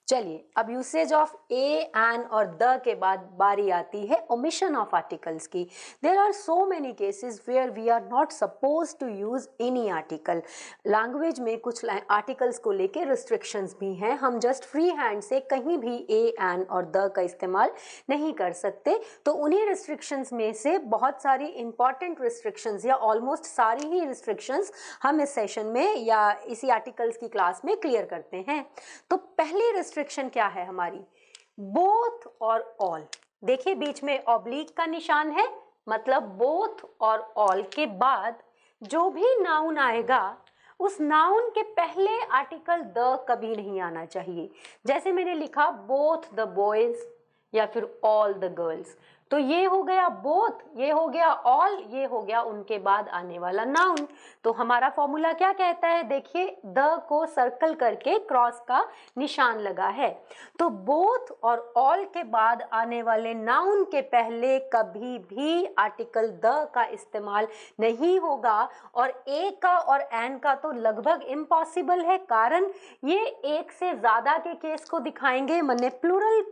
चलिए, अब usage of a, an और द के बाद बारी आती है ओमिशन ऑफ आर्टिकल्स की। There are so many cases where we are not suppose to use any article. Language में कुछ आर्टिकल्स को लेके रिस्ट्रिक्शंस भी हैं, हम जस्ट फ्री हैंड से कहीं भी ए, एन और द का इस्तेमाल नहीं कर सकते। तो उन्हीं रिस्ट्रिक्शंस में से बहुत सारी इंपॉर्टेंट रिस्ट्रिक्शंस या ऑलमोस्ट सारी ही रिस्ट्रिक्शंस हम इस सेशन में या इसी आर्टिकल्स की क्लास में क्लियर करते हैं। तो पहली रिस्ट्रिक्शन क्या है हमारी? बोथ और ऑल। देखिए बीच में ऑब्लिक का निशान है, मतलब बोथ और ऑल के बाद जो भी नाउन आएगा उस नाउन के पहले आर्टिकल द कभी नहीं आना चाहिए। जैसे मैंने लिखा बोथ द बॉयज या फिर ऑल द गर्ल्स, तो ये हो गया बोथ, ये हो गया ऑल, ये हो गया उनके बाद आने वाला नाउन। तो हमारा फॉर्मूला क्या कहता है? देखिए द को सर्कल करके क्रॉस का निशान लगा है। तो बोथ और ऑल के बाद आने वाले नाउन के पहले कभी भी आर्टिकल द का इस्तेमाल नहीं होगा। और ए का और एन का तो लगभग इम्पॉसिबल है, कारण ये एक से ज्यादा के केस को दिखाएंगे, माने प्लूरल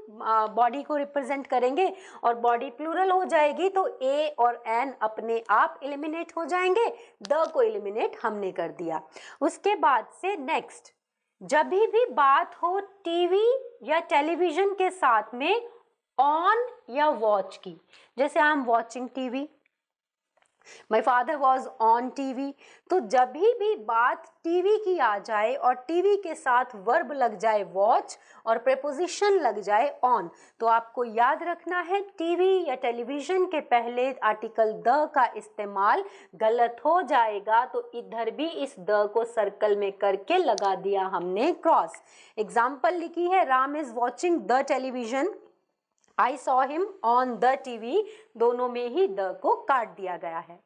बॉडी को रिप्रेजेंट करेंगे और बॉडी प्लूरल हो जाएगी तो ए और एन अपने आप एलिमिनेट हो जाएंगे, द को एलिमिनेट हमने कर दिया। उसके बाद से नेक्स्ट, जब भी बात हो टीवी या टेलीविजन के साथ में ऑन या वॉच की, जैसे I am watching TV, my father was on TV, तो जब भी बात टीवी की आ जाए और टीवी के साथ वर्ब लग जाए वॉच और प्रेपोजिशन लग जाए ऑन, तो आपको याद रखना है टीवी या टेलीविजन के पहले आर्टिकल द का इस्तेमाल गलत हो जाएगा। तो इधर भी इस द को सर्कल में करके लगा दिया हमने क्रॉस। एग्जाम्पल लिखी है, Ram is watching the television, I saw him on the TV, दोनों में ही द को काट दिया गया है।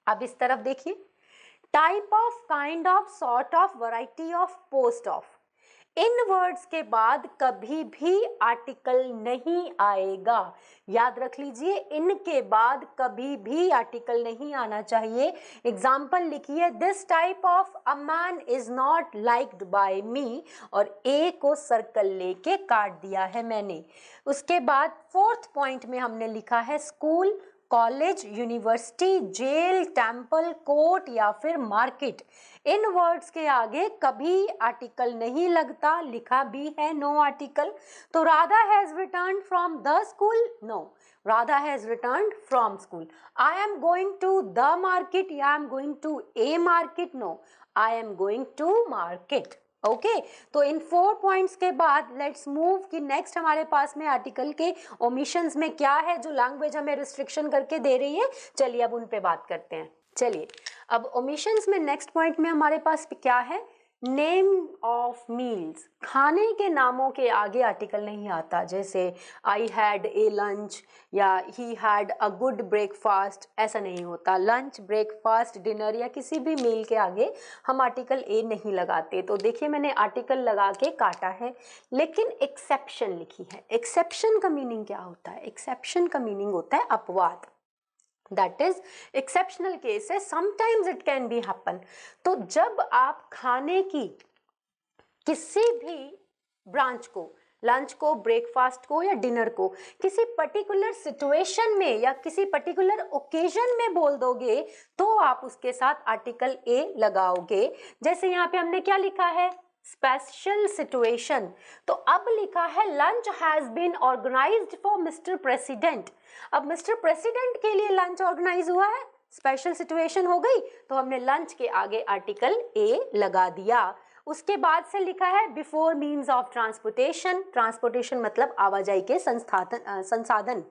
अब इस तरफ देखिए, type of, kind of, sort of, variety of, post of, in words के बाद कभी भी आर्टिकल नहीं आएगा। याद रख लीजिए, इनके बाद कभी भी आर्टिकल नहीं आना चाहिए। एग्जाम्पल लिखिए, this type of a man is not liked by me, और ए को सर्कल लेके काट दिया है मैंने। उसके बाद फोर्थ पॉइंट में हमने लिखा है school, college, university, jail, temple, court या फिर मार्केट। इन वर्ड्स के आगे कभी आर्टिकल नहीं लगता, लिखा भी है नो आर्टिकल। तो Radha has returned from the school, no, Radha has returned from school. I am going to the market या I am going to a market, no, I am going to market. Okay, तो in 4 points के बाद let's move कि next हमारे पास में article के omissions में क्या है जो लैंग्वेज हमें रिस्ट्रिक्शन करके दे रही है। चलिए अब उन पे बात करते हैं। चलिए अब ओमिशंस में नेक्स्ट पॉइंट में हमारे पास क्या है? नेम ऑफ मील्स, खाने के नामों के आगे आर्टिकल नहीं आता। जैसे आई हैड ए लंच या he had a good breakfast, ऐसा नहीं होता। लंच, ब्रेकफास्ट, डिनर या किसी भी मील के आगे हम आर्टिकल ए नहीं लगाते। तो देखिए मैंने आर्टिकल लगा के काटा है, लेकिन एक्सेप्शन लिखी है। एक्सेप्शन का मीनिंग क्या होता है? एक्सेप्शन का मीनिंग होता है अपवाद। दैट इज एक्सेप्शनल केस है, sometimes it can be happen. तो जब आप खाने की किसी भी ब्रांच को, लंच को, ब्रेकफास्ट को या डिनर को किसी पर्टिकुलर सिचुएशन में या किसी पर्टिकुलर ओकेजन में बोल दोगे तो आप उसके साथ आर्टिकल ए लगाओगे। जैसे यहाँ पे हमने क्या लिखा है? Special situation. तो अब लिखा है lunch has been organised for mister president. अब मिस्टर प्रेसिडेंट के लिए लंच ऑर्गेनाइज हुआ है, स्पेशल सिचुएशन हो गई, तो हमने लंच के आगे आर्टिकल ए लगा दिया। उसके बाद से लिखा है before means of transportation. Transportation मतलब आवाजाही के संसाधन,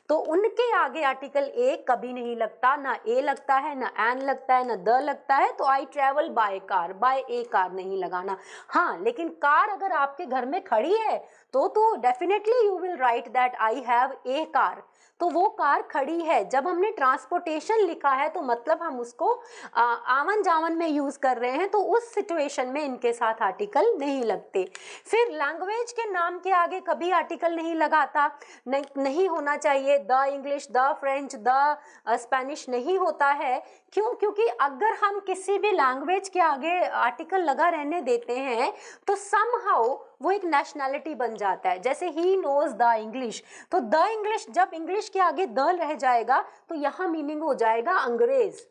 तो उनके आगे आर्टिकल ए कभी नहीं लगता, ना ए लगता है, ना एन लगता है, ना द लगता है। तो I travel by car, by a car नहीं लगाना। हाँ, लेकिन कार अगर आपके घर में खड़ी है तो definitely you will write that I have a car, तो वो कार खड़ी है। जब हमने ट्रांसपोर्टेशन लिखा है तो मतलब हम उसको आवन जावन में यूज कर रहे हैं, तो उस सिचुएशन में इनके साथ आर्टिकल नहीं लगते। फिर लैंग्वेज के नाम के आगे कभी आर्टिकल नहीं लगाता, नहीं होना चाहिए। The English, the French, the Spanish नहीं होता है। क्यों? क्योंकि अगर हम किसी भी लैंग्वेज के आगे आर्टिकल लगा रहने देते हैं तो समहाउ वो एक नेशनैलिटी बन जाता है। जैसे ही नोज द इंग्लिश, तो द इंग्लिश जब इंग्लिश के आगे द रह जाएगा तो यहाँ मीनिंग हो जाएगा अंग्रेज।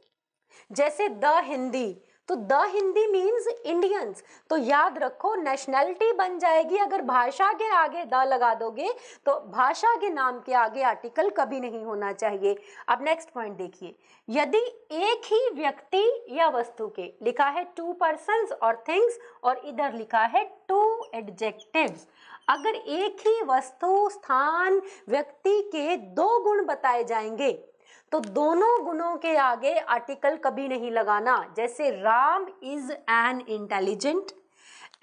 जैसे द हिंदी, तो द हिंदी मीन्स इंडियंस। तो याद रखो नेशनैलिटी बन जाएगी अगर भाषा के आगे द लगा दोगे, तो भाषा के नाम के आगे आर्टिकल कभी नहीं होना चाहिए। अब नेक्स्ट पॉइंट देखिए, यदि एक ही व्यक्ति या वस्तु के, लिखा है टू पर्सन्स और थिंग्स और इधर लिखा है टू एडजेक्टिव्स, अगर एक ही वस्तु, स्थान, व्यक्ति के दो गुण बताए जाएंगे तो दोनों गुणों के आगे आर्टिकल कभी नहीं लगाना। जैसे Ram is an intelligent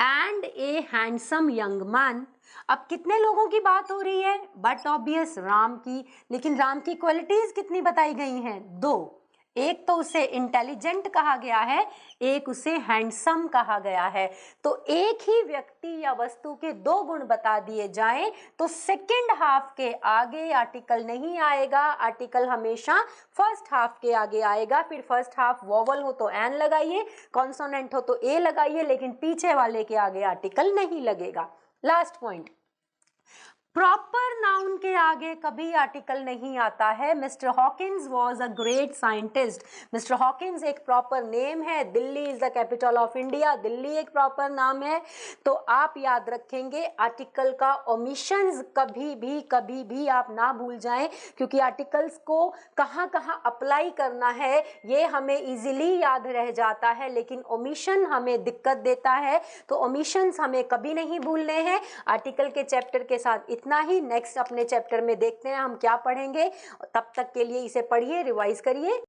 and A handsome young man. अब कितने लोगों की बात हो रही है? बट ऑब्वियस राम की, लेकिन राम की क्वालिटीज कितनी बताई गई हैं? दो। एक तो उसे इंटेलिजेंट कहा गया है, एक उसे हैंडसम कहा गया है। तो एक ही व्यक्ति या वस्तु के दो गुण बता दिए जाएं तो सेकंड हाफ के आगे आर्टिकल नहीं आएगा, आर्टिकल हमेशा फर्स्ट हाफ के आगे आएगा। फिर फर्स्ट हाफ वोवल हो तो एन लगाइए, कॉन्सोनेंट हो तो ए लगाइए, लेकिन पीछे वाले के आगे आर्टिकल नहीं लगेगा। लास्ट पॉइंट, प्रॉपर नाउन के आगे कभी आर्टिकल नहीं आता है। Mister Hawkins was a great scientist. Mister Hawkins एक प्रॉपर नेम है। Delhi is the capital of India, Delhi एक प्रॉपर नाम है। तो आप याद रखेंगे आर्टिकल का ओमिशंस कभी भी आप ना भूल जाएं, क्योंकि आर्टिकल्स को कहाँ कहाँ अप्लाई करना है ये हमें इजीली याद रह जाता है, लेकिन ओमिशन हमें दिक्कत देता है। तो ओमिशंस हमें कभी नहीं भूलने हैं। आर्टिकल के चैप्टर के साथ इतना ही। नेक्स्ट अपने चैप्टर में देखते हैं हम क्या पढ़ेंगे। तब तक के लिए इसे पढ़िए, रिवाइज करिए।